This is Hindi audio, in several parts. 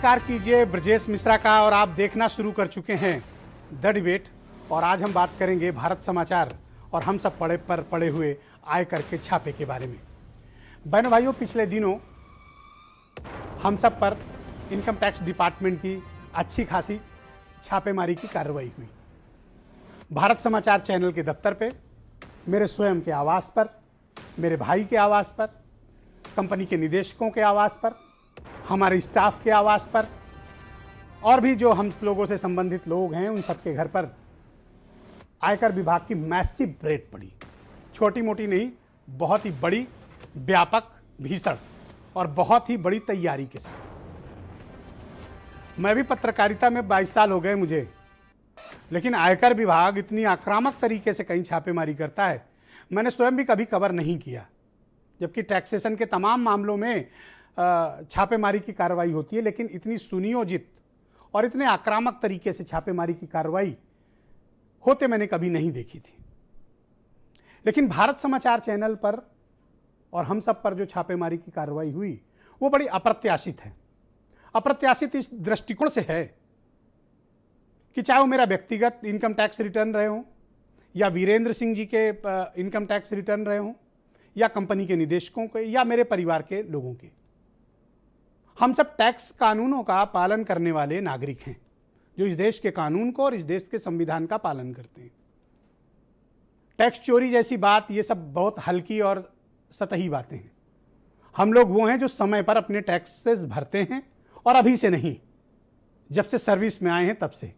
स्वीकार कीजिए ब्रजेश मिश्रा का और आप देखना शुरू कर चुके हैं द डिबेट। और आज हम बात करेंगे भारत समाचार और हम सब पड़े हुए आयकर के छापे के बारे में। बहनों भाइयों, पिछले दिनों हम सब पर इनकम टैक्स डिपार्टमेंट की अच्छी खासी छापेमारी की कार्रवाई हुई। भारत समाचार चैनल के दफ्तर पे, मेरे स्वयं के आवास पर, मेरे भाई के आवास पर, कंपनी के निदेशकों के आवास पर, हमारे स्टाफ के आवास पर और भी जो हम लोगों से संबंधित लोग हैं उन सबके घर पर आयकर विभाग की मैसिव रेड पड़ी। छोटी मोटी नहीं, बहुत ही बड़ी, व्यापक, भीषण और बहुत ही बड़ी तैयारी के साथ। मैं भी पत्रकारिता में 22 साल हो गए मुझे, लेकिन आयकर विभाग इतनी आक्रामक तरीके से कहीं छापेमारी करता है मैंने स्वयं भी कभी कवर नहीं किया। जबकि टैक्सेशन के तमाम मामलों में छापेमारी की कार्रवाई होती है, लेकिन इतनी सुनियोजित और इतने आक्रामक तरीके से छापेमारी की कार्रवाई होते मैंने कभी नहीं देखी थी। लेकिन भारत समाचार चैनल पर और हम सब पर जो छापेमारी की कार्रवाई हुई वो बड़ी अप्रत्याशित है। अप्रत्याशित इस दृष्टिकोण से है कि चाहे वो मेरा व्यक्तिगत इनकम टैक्स रिटर्न रहे हों, या वीरेंद्र सिंह जी के इनकम टैक्स रिटर्न रहे हों, या कंपनी के निदेशकों के, या मेरे परिवार के लोगों के, हम सब टैक्स कानूनों का पालन करने वाले नागरिक हैं जो इस देश के कानून को और इस देश के संविधान का पालन करते हैं। टैक्स चोरी जैसी बात, ये सब बहुत हल्की और सतही बातें हैं। हम लोग वो हैं जो समय पर अपने टैक्सेस भरते हैं, और अभी से नहीं, जब से सर्विस में आए हैं तब से,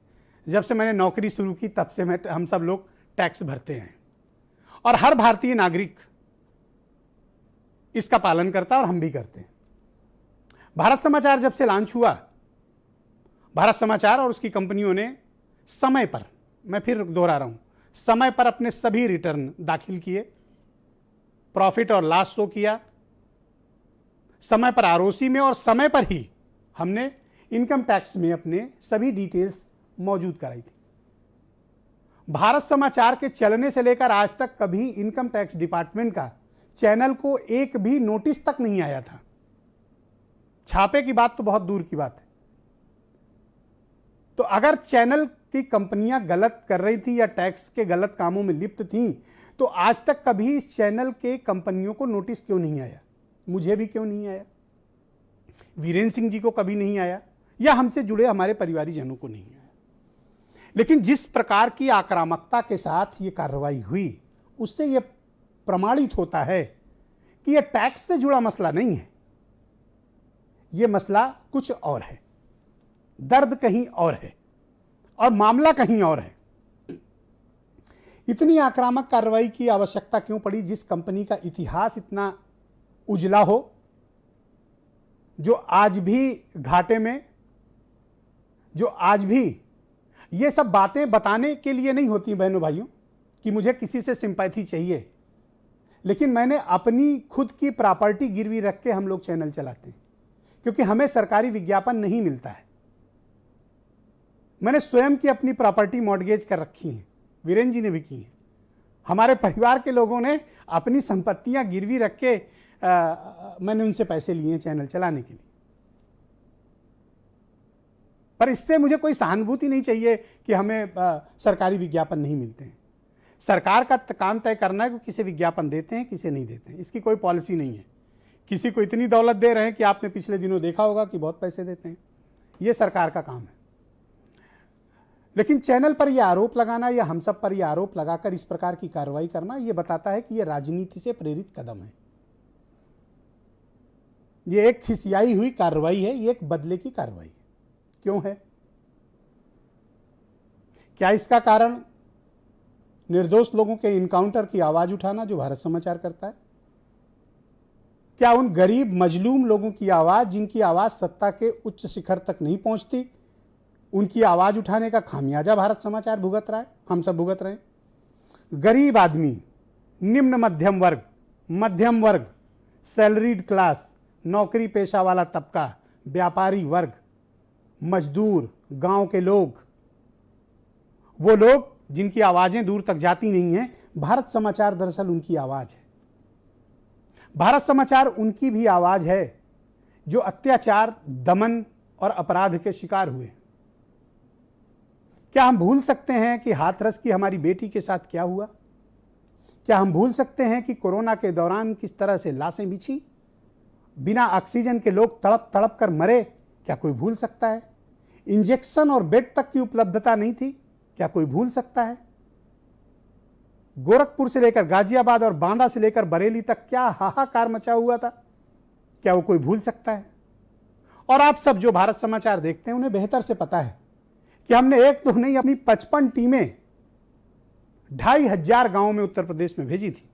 जब से मैंने नौकरी शुरू की तब से हम सब लोग टैक्स भरते हैं। और हर भारतीय नागरिक इसका पालन करता है और हम भी करते हैं। भारत समाचार जब से लॉन्च हुआ, भारत समाचार और उसकी कंपनियों ने समय पर, मैं फिर दोहरा रहा हूं, समय पर अपने सभी रिटर्न दाखिल किए, प्रॉफिट और लॉस शो किया, समय पर आरओसी में, और समय पर ही हमने इनकम टैक्स में अपने सभी डिटेल्स मौजूद कराई थी। भारत समाचार के चलने से लेकर आज तक कभी इनकम टैक्स डिपार्टमेंट का चैनल को एक भी नोटिस तक नहीं आया था। छापे की बात तो बहुत दूर की बात है। तो अगर चैनल की कंपनियां गलत कर रही थी या टैक्स के गलत कामों में लिप्त थी, तो आज तक कभी इस चैनल के कंपनियों को नोटिस क्यों नहीं आया? मुझे भी क्यों नहीं आया, वीरेंद्र सिंह जी को कभी नहीं आया, या हमसे जुड़े हमारे परिवारीजनों को नहीं आया। लेकिन जिस प्रकार की आक्रामकता के साथ ये कार्रवाई हुई, उससे यह प्रमाणित होता है कि यह टैक्स से जुड़ा मसला नहीं है, यह मसला कुछ और है, दर्द कहीं और है और मामला कहीं और है। इतनी आक्रामक कार्रवाई की आवश्यकता क्यों पड़ी? जिस कंपनी का इतिहास इतना उजला हो, जो आज भी घाटे में, जो आज भी, ये सब बातें बताने के लिए नहीं होती बहनों भाइयों कि मुझे किसी से सिंपैथी चाहिए, लेकिन मैंने अपनी खुद की प्रॉपर्टी गिरवी रख के हम लोग चैनल चलाते हैं, क्योंकि हमें सरकारी विज्ञापन नहीं मिलता है। मैंने स्वयं की अपनी प्रॉपर्टी मॉर्गेज कर रखी है, वीरेंद्र जी ने भी की है, हमारे परिवार के लोगों ने अपनी संपत्तियां गिरवी रख के मैंने उनसे पैसे लिए हैं चैनल चलाने के लिए। पर इससे मुझे कोई सहानुभूति नहीं चाहिए कि हमें सरकारी विज्ञापन नहीं मिलते हैं। सरकार का काम तय करना है कि किसे विज्ञापन देते हैं, किसे नहीं देते हैं। इसकी कोई पॉलिसी नहीं है। किसी को इतनी दौलत दे रहे हैं कि आपने पिछले दिनों देखा होगा कि बहुत पैसे देते हैं, ये सरकार का काम है। लेकिन चैनल पर यह आरोप लगाना या हम सब पर यह आरोप लगाकर इस प्रकार की कार्रवाई करना, यह बताता है कि यह राजनीति से प्रेरित कदम है। यह एक खिसियाई हुई कार्रवाई है, यह एक बदले की कार्रवाई है। क्यों है? क्या इसका कारण निर्दोष लोगों के इनकाउंटर की आवाज उठाना जो भारत समाचार करता है? क्या उन गरीब मजलूम लोगों की आवाज, जिनकी आवाज सत्ता के उच्च शिखर तक नहीं पहुंचती, उनकी आवाज उठाने का खामियाजा भारत समाचार भुगत रहा है, हम सब भुगत रहे हैं? गरीब आदमी, निम्न मध्यम वर्ग, सैलरीड क्लास, नौकरी पेशा वाला तबका, व्यापारी वर्ग, मजदूर, गांव के लोग, वो लोग जिनकी आवाजें दूर तक जाती नहीं हैं, भारत समाचार दरअसल उनकी आवाज है। भारत समाचार उनकी भी आवाज है जो अत्याचार, दमन और अपराध के शिकार हुए। क्या हम भूल सकते हैं कि हाथरस की हमारी बेटी के साथ क्या हुआ? क्या हम भूल सकते हैं कि कोरोना के दौरान किस तरह से लाशें बिछी, बिना ऑक्सीजन के लोग तड़प तड़प कर मरे? क्या कोई भूल सकता है? इंजेक्शन और बेड तक की उपलब्धता नहीं थी, क्या कोई भूल सकता है? गोरखपुर से लेकर गाजियाबाद और बांदा से लेकर बरेली तक क्या हाहाकार मचा हुआ था, क्या वो कोई भूल सकता है? और आप सब जो भारत समाचार देखते हैं उन्हें बेहतर से पता है कि हमने एक तो नहीं, अपनी 55 टीमें 2500 गांवों में उत्तर प्रदेश में भेजी थी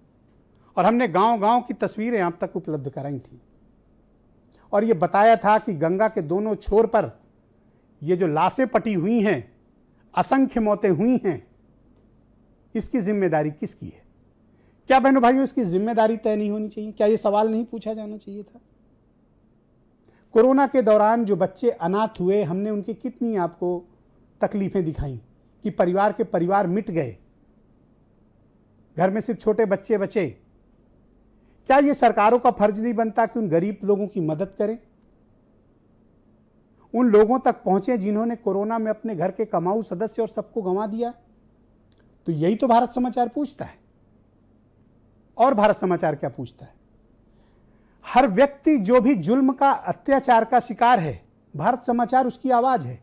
और हमने गांव गांव की तस्वीरें आप तक उपलब्ध कराई थी और यह बताया था कि गंगा के दोनों छोर पर ये जो लाशें पटी हुई हैं, असंख्य मौतें हुई हैं, इसकी जिम्मेदारी किसकी है? क्या बहनों भाइयों इसकी जिम्मेदारी तय नहीं होनी चाहिए? क्या यह सवाल नहीं पूछा जाना चाहिए था? कोरोना के दौरान जो बच्चे अनाथ हुए, हमने उनकी कितनी आपको तकलीफें दिखाई कि परिवार के परिवार मिट गए, घर में सिर्फ छोटे बच्चे बचे। क्या यह सरकारों का फर्ज नहीं बनता कि उन गरीब लोगों की मदद करें, उन लोगों तक पहुंचे जिन्होंने कोरोना में अपने घर के कमाऊ सदस्य और सबको गंवा दिया? तो यही तो भारत समाचार पूछता है। और भारत समाचार क्या पूछता है? हर व्यक्ति जो भी जुल्म का, अत्याचार का शिकार है, भारत समाचार उसकी आवाज है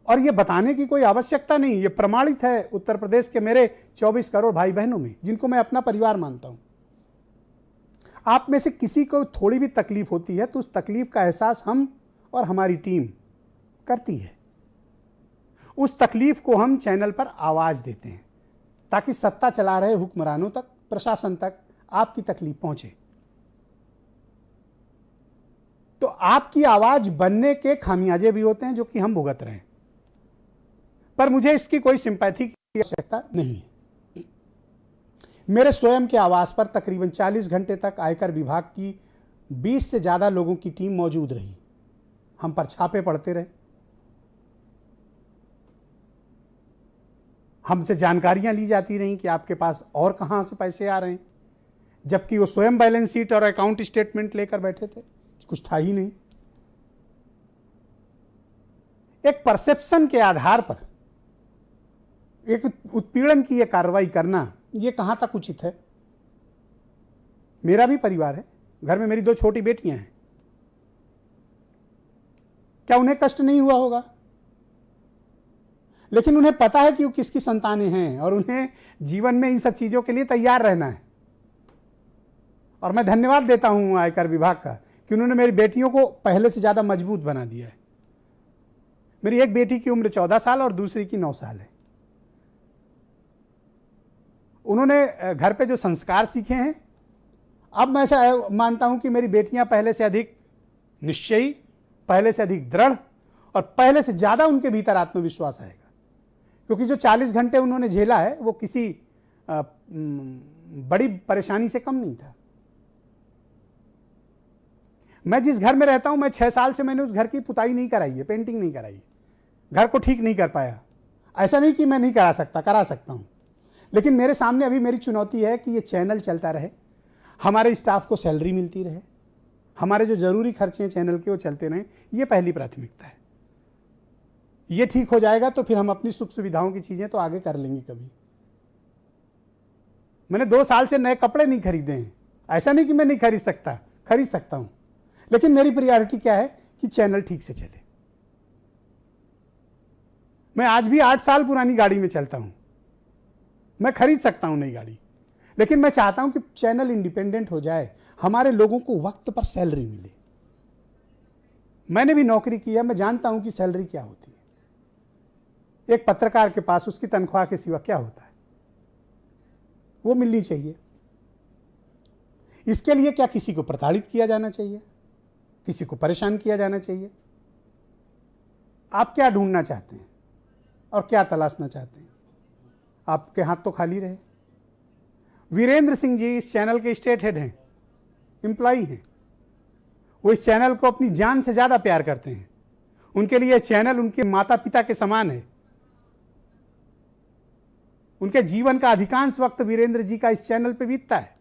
और यह बताने की कोई आवश्यकता नहीं, यह प्रमाणित है उत्तर प्रदेश के मेरे 24 करोड़ भाई बहनों में, जिनको मैं अपना परिवार मानता हूं। आप में से किसी को थोड़ी भी तकलीफ होती है तो उस तकलीफ का एहसास हम और हमारी टीम करती है। उस तकलीफ को हम चैनल पर आवाज देते हैं ताकि सत्ता चला रहे हुक्मरानों तक, प्रशासन तक आपकी तकलीफ पहुंचे। तो आपकी आवाज बनने के खामियाजे भी होते हैं जो कि हम भुगत रहे हैं, पर मुझे इसकी कोई सिंपैथी की आवश्यकता नहीं है। मेरे स्वयं के आवास पर तकरीबन 40 घंटे तक आयकर विभाग की 20 से ज्यादा लोगों की टीम मौजूद रही। हम पर छापे पड़ते रहे, हमसे जानकारियां ली जाती रहीं कि आपके पास और कहां से पैसे आ रहे हैं, जबकि वो स्वयं बैलेंस शीट और अकाउंट स्टेटमेंट लेकर बैठे थे, कुछ था ही नहीं। एक परसेप्शन के आधार पर एक उत्पीड़न की यह कार्रवाई करना, यह कहां तक उचित है? मेरा भी परिवार है, घर में मेरी 2 छोटी बेटियां हैं, क्या उन्हें कष्ट नहीं हुआ होगा? लेकिन उन्हें पता है कि वो किसकी संतानें हैं और उन्हें जीवन में इन सब चीजों के लिए तैयार रहना है। और मैं धन्यवाद देता हूं आयकर विभाग का कि उन्होंने मेरी बेटियों को पहले से ज्यादा मजबूत बना दिया है। मेरी एक बेटी की उम्र 14 साल और दूसरी की 9 साल है। उन्होंने घर पे जो संस्कार सीखे हैं, अब मैं ऐसा मानता हूं कि मेरी बेटियां पहले से अधिक निश्चयी, पहले से अधिक दृढ़ और पहले से ज्यादा उनके भीतर आत्मविश्वास आएगा, क्योंकि जो 40 घंटे उन्होंने झेला है वो किसी बड़ी परेशानी से कम नहीं था। मैं जिस घर में रहता हूं, मैं 6 साल से मैंने उस घर की पुताई नहीं कराई है, पेंटिंग नहीं कराई है, घर को ठीक नहीं कर पाया। ऐसा नहीं कि मैं नहीं करा सकता, करा सकता हूं, लेकिन मेरे सामने अभी मेरी चुनौती है कि ये चैनल चलता रहे, हमारे स्टाफ को सैलरी मिलती रहे, हमारे जो जरूरी खर्चे हैं चैनल के वो चलते रहें। ये पहली प्राथमिकता है। ये ठीक हो जाएगा तो फिर हम अपनी सुख सुविधाओं की चीजें तो आगे कर लेंगे। कभी मैंने 2 साल से नए कपड़े नहीं खरीदे हैं, ऐसा नहीं कि मैं नहीं खरीद सकता, खरीद सकता हूं, लेकिन मेरी प्रायोरिटी क्या है कि चैनल ठीक से चले। मैं आज भी 8 साल पुरानी गाड़ी में चलता हूं, मैं खरीद सकता हूं नई गाड़ी, लेकिन मैं चाहता हूं कि चैनल इंडिपेंडेंट हो जाए, हमारे लोगों को वक्त पर सैलरी मिले। मैंने भी नौकरी की है, मैं जानता हूं कि सैलरी क्या होती है। एक पत्रकार के पास उसकी तनख्वाह के सिवा क्या होता है, वो मिलनी चाहिए। इसके लिए क्या किसी को प्रताड़ित किया जाना चाहिए, किसी को परेशान किया जाना चाहिए? आप क्या ढूंढना चाहते हैं और क्या तलाशना चाहते हैं? आपके हाथ तो खाली रहे। वीरेंद्र सिंह जी इस चैनल के स्टेट हेड हैं, एम्प्लॉई हैं। वो इस चैनल को अपनी जान से ज्यादा प्यार करते हैं। उनके लिए चैनल उनके माता पिता के समान है। उनके जीवन का अधिकांश वक्त वीरेंद्र जी का इस चैनल पे बीतता है।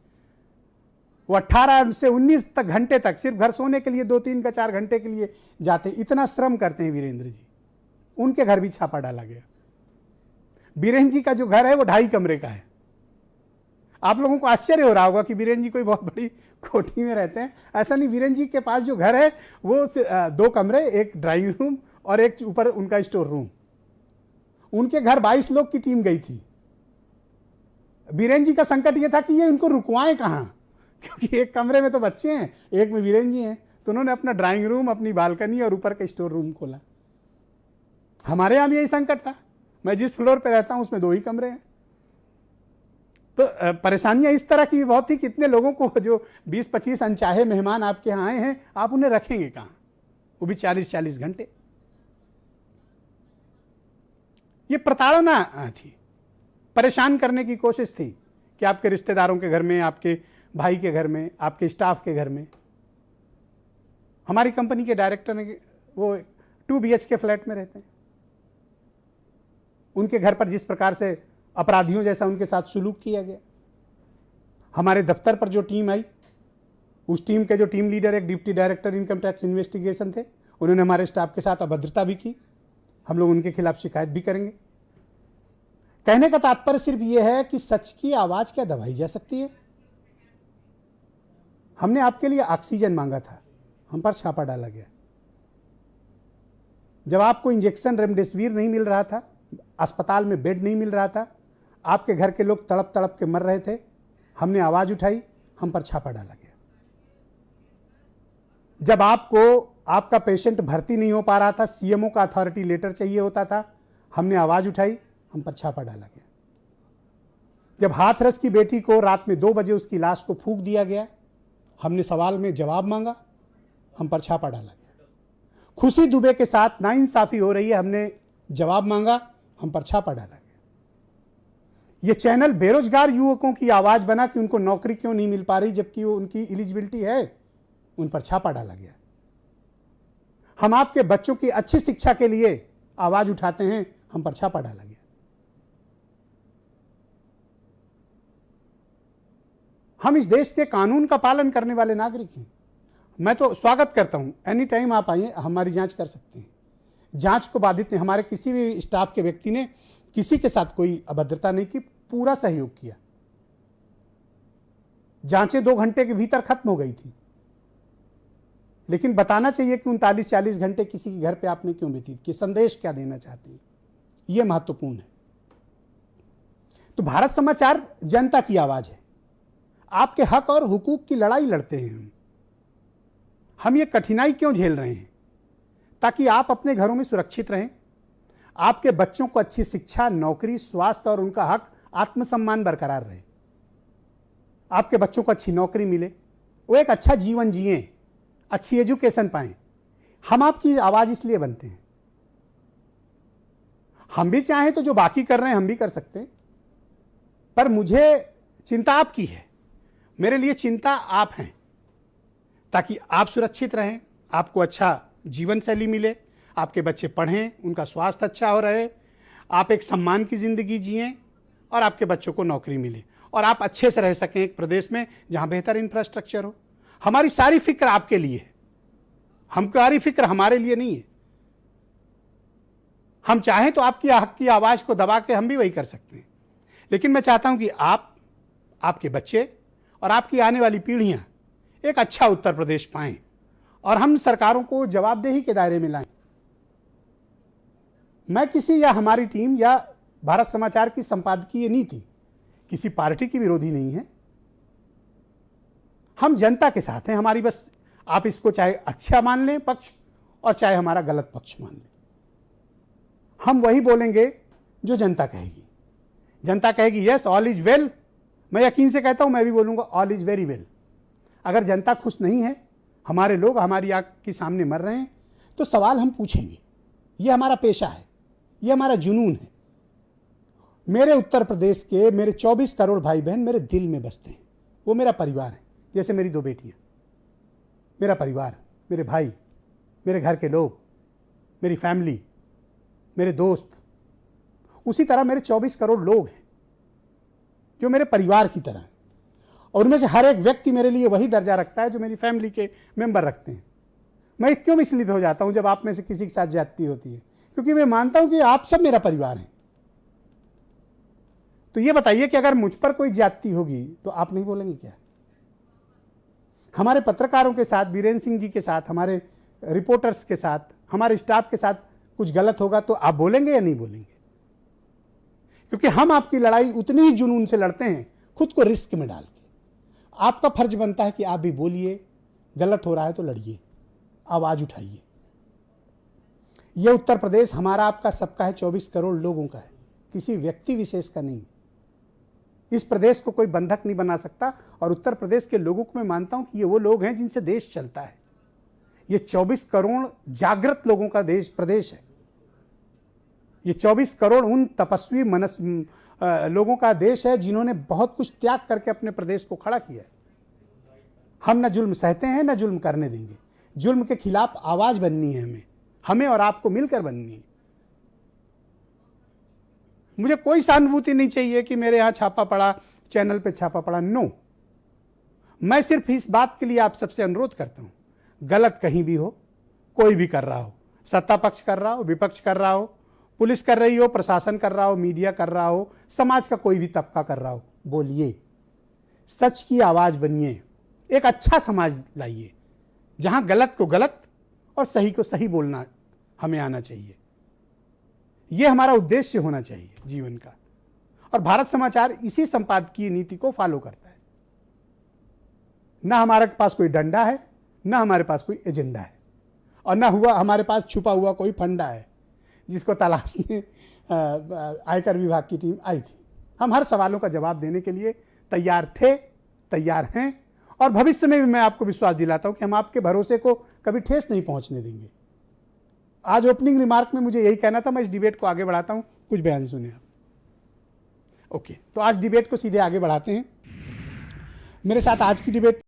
वो 18 से 19 तक घंटे तक सिर्फ घर सोने के लिए 2-3 का 4 घंटे के लिए जाते, इतना श्रम करते हैं वीरेंद्र जी। उनके घर भी छापा डाला गया। बीरेन जी का जो घर है वो 2.5 कमरे का है। आप लोगों को आश्चर्य हो रहा होगा कि बीरेन जी कोई बहुत बड़ी कोठी में रहते हैं, ऐसा नहीं। बीरेन जी के पास जो घर है वो 2 कमरे, एक ड्राइंग रूम और एक ऊपर उनका स्टोर रूम। उनके घर 22 लोग की टीम गई थी। बीरेन जी का संकट ये था कि ये उनको रुकवाएं कहाँ, क्योंकि एक कमरे में तो बच्चे हैं, एक में बीरेन जी हैं, तो उन्होंने अपना ड्राइंग रूम, अपनी बालकनी और ऊपर का स्टोर रूम खोला। हमारे यहाँ भी यही संकट था। मैं जिस फ्लोर पे रहता हूँ उसमें 2 ही कमरे हैं। तो परेशानियां इस तरह की बहुत थी कि इतने लोगों को, जो 20-25 अनचाहे मेहमान आपके यहाँ आए हैं, आप उन्हें रखेंगे कहाँ, वो भी 40-40 घंटे। ये प्रताड़ना थी, परेशान करने की कोशिश थी कि आपके रिश्तेदारों के घर में, आपके भाई के घर में, आपके स्टाफ के घर में। हमारी कंपनी के डायरेक्टर ने, वो 2 BHK फ्लैट में रहते हैं। उनके घर पर जिस प्रकार से अपराधियों जैसा उनके साथ सुलूक किया गया। हमारे दफ्तर पर जो टीम आई, उस टीम के जो टीम लीडर एक deputy director income tax investigation थे, उन्होंने हमारे स्टाफ के साथ अभद्रता भी की। हम लोग उनके खिलाफ शिकायत भी करेंगे। कहने का तात्पर्य सिर्फ यह है कि सच की आवाज क्या दबाई जा सकती है। हमने आपके लिए ऑक्सीजन मांगा था, हम पर छापा डाला गया। जब आपको इंजेक्शन रेमडेसिविर नहीं मिल रहा था, अस्पताल में बेड नहीं मिल रहा था, आपके घर के लोग तड़प तड़प के मर रहे थे, हमने आवाज उठाई, हम पर छापा डाला गया। जब आपका पेशेंट भर्ती नहीं हो पा रहा था, CMO का अथॉरिटी लेटर चाहिए होता था, हमने आवाज उठाई, हम पर छापा डाला गया। जब हाथरस की बेटी को रात में 2 बजे उसकी लाश को फूंक दिया गया, हमने सवाल में जवाब मांगा, हम पर छापा डाला गया। खुशी दुबे के साथ नाइंसाफी हो रही है, हमने जवाब मांगा, हम पर छापा डाला गया। यह चैनल बेरोजगार युवकों की आवाज बना कि उनको नौकरी क्यों नहीं मिल पा रही, जबकि वो उनकी एलिजिबिलिटी है, उन पर छापा डाला गया। हम आपके बच्चों की अच्छी शिक्षा के लिए आवाज उठाते हैं, हम पर छापा डाला गया। हम इस देश के कानून का पालन करने वाले नागरिक हैं। मैं तो स्वागत करता हूं, एनी टाइम आप आइए, हमारी जांच कर सकते हैं। जांच को बाधित नहीं, हमारे किसी भी स्टाफ के व्यक्ति ने किसी के साथ कोई अभद्रता नहीं की, पूरा सहयोग किया। जांचें 2 घंटे के भीतर खत्म हो गई थी, लेकिन बताना चाहिए कि 39-40 घंटे किसी के घर पे आपने क्यों व्यतीत किए, संदेश क्या देना चाहते हैं, यह महत्वपूर्ण है। तो भारत समाचार जनता की आवाज है। आपके हक और हुकूक की लड़ाई लड़ते हैं हम ये कठिनाई क्यों झेल रहे हैं? ताकि आप अपने घरों में सुरक्षित रहें, आपके बच्चों को अच्छी शिक्षा, नौकरी, स्वास्थ्य और उनका हक, आत्मसम्मान बरकरार रहे। आपके बच्चों को अच्छी नौकरी मिले, वो एक अच्छा जीवन जिए, अच्छी एजुकेशन पाएं। हम आपकी आवाज इसलिए बनते हैं। हम भी चाहें तो जो बाकी कर रहे हैं हम भी कर सकते हैं, पर मुझे चिंता आपकी है, मेरे लिए चिंता आप हैं, ताकि आप सुरक्षित रहें, आपको अच्छा जीवन शैली मिले, आपके बच्चे पढ़ें, उनका स्वास्थ्य अच्छा हो रहे, आप एक सम्मान की जिंदगी जिएं और आपके बच्चों को नौकरी मिले और आप अच्छे से रह सकें एक प्रदेश में जहां बेहतर इंफ्रास्ट्रक्चर हो। हमारी सारी फिक्र आपके लिए है, हमारी फिक्र हमारे लिए नहीं है। हम चाहें तो आपकी हक की आवाज को दबा के हम भी वही कर सकते हैं, लेकिन मैं चाहता हूं कि आप, आपके बच्चे और आपकी आने वाली पीढ़ियां एक अच्छा उत्तर प्रदेश पाएं और हम सरकारों को जवाबदेही के दायरे में लाएं। मैं किसी या हमारी टीम या भारत समाचार की संपादकीय नीति किसी पार्टी की विरोधी नहीं है। हम जनता के साथ हैं। हमारी बस, आप इसको चाहे अच्छा मान लें पक्ष और चाहे हमारा गलत पक्ष मान लें, हम वही बोलेंगे जो जनता कहेगी। जनता कहेगी यस ऑल इज वेल, मैं यकीन से कहता हूं मैं भी बोलूंगा ऑल इज वेरी वेल। अगर जनता खुश नहीं है, हमारे लोग हमारी आंख के सामने मर रहे हैं, तो सवाल हम पूछेंगे। ये हमारा पेशा है, ये हमारा जुनून है। मेरे उत्तर प्रदेश के मेरे 24 करोड़ भाई बहन मेरे दिल में बसते हैं, वो मेरा परिवार है। जैसे मेरी 2 बेटियां मेरा परिवार, मेरे भाई, मेरे घर के लोग, मेरी फैमिली, मेरे दोस्त, उसी तरह मेरे 24 करोड़ लोग हैं जो मेरे परिवार की तरह हैं। और उनमें से हर एक व्यक्ति मेरे लिए वही दर्जा रखता है जो मेरी फैमिली के मेंबर रखते हैं। मैं क्यों विचलित हो जाता हूं जब आप में से किसी के साथ ज्यादती होती है? क्योंकि मैं मानता हूं कि आप सब मेरा परिवार हैं। तो ये बताइए कि अगर मुझ पर कोई ज्यादती होगी तो आप नहीं बोलेंगे क्या? हमारे पत्रकारों के साथ, बीरेंद्र सिंह जी के साथ, हमारे रिपोर्टर्स के साथ, हमारे स्टाफ के साथ कुछ गलत होगा तो आप बोलेंगे या नहीं बोलेंगे? क्योंकि हम आपकी लड़ाई उतनी ही जुनून से लड़ते हैं, खुद को रिस्क में डाल के। आपका फर्ज बनता है कि आप भी बोलिए, गलत हो रहा है तो लड़िए, आवाज उठाइए। यह उत्तर प्रदेश हमारा आपका सबका है, 24 करोड़ लोगों का है, किसी व्यक्ति विशेष का नहीं। इस प्रदेश को कोई बंधक नहीं बना सकता। और उत्तर प्रदेश के लोगों को मैं मानता हूं कि ये वो लोग हैं जिनसे देश चलता है। ये 24 करोड़ जागृत लोगों का प्रदेश है। ये 24 करोड़ उन तपस्वी लोगों का देश है जिन्होंने बहुत कुछ त्याग करके अपने प्रदेश को खड़ा किया है। हम न जुल्म सहते हैं, न जुल्म करने देंगे। जुल्म के खिलाफ आवाज बननी है हमें और आपको मिलकर बननी है। मुझे कोई सहानुभूति नहीं चाहिए कि मेरे यहां छापा पड़ा, चैनल पे छापा पड़ा। नो, मैं सिर्फ इस बात के लिए आप सबसे अनुरोध करता हूं, गलत कहीं भी हो, कोई भी कर रहा हो, सत्ता पक्ष कर रहा हो, विपक्ष कर रहा हो, पुलिस कर रही हो, प्रशासन कर रहा हो, मीडिया कर रहा हो, समाज का कोई भी तबका कर रहा हो, बोलिए, सच की आवाज बनिए, एक अच्छा समाज लाइए जहां गलत को गलत और सही को सही बोलना हमें आना चाहिए। यह हमारा उद्देश्य होना चाहिए जीवन का। और भारत समाचार इसी संपादकीय नीति को फॉलो करता है। ना हमारे पास कोई डंडा है, ना हमारे पास कोई एजेंडा है, और ना हमारे पास छुपा हुआ कोई फंडा है जिसको तलाशने आयकर विभाग की टीम आई थी। हम हर सवालों का जवाब देने के लिए तैयार थे, तैयार हैं, और भविष्य में भी मैं आपको विश्वास दिलाता हूं कि हम आपके भरोसे को कभी ठेस नहीं पहुंचने देंगे। आज ओपनिंग रिमार्क में मुझे यही कहना था। मैं इस डिबेट को आगे बढ़ाता हूं, कुछ बयान सुने आप। ओके, तो आज डिबेट को सीधे आगे बढ़ाते हैं। मेरे साथ आज की डिबेट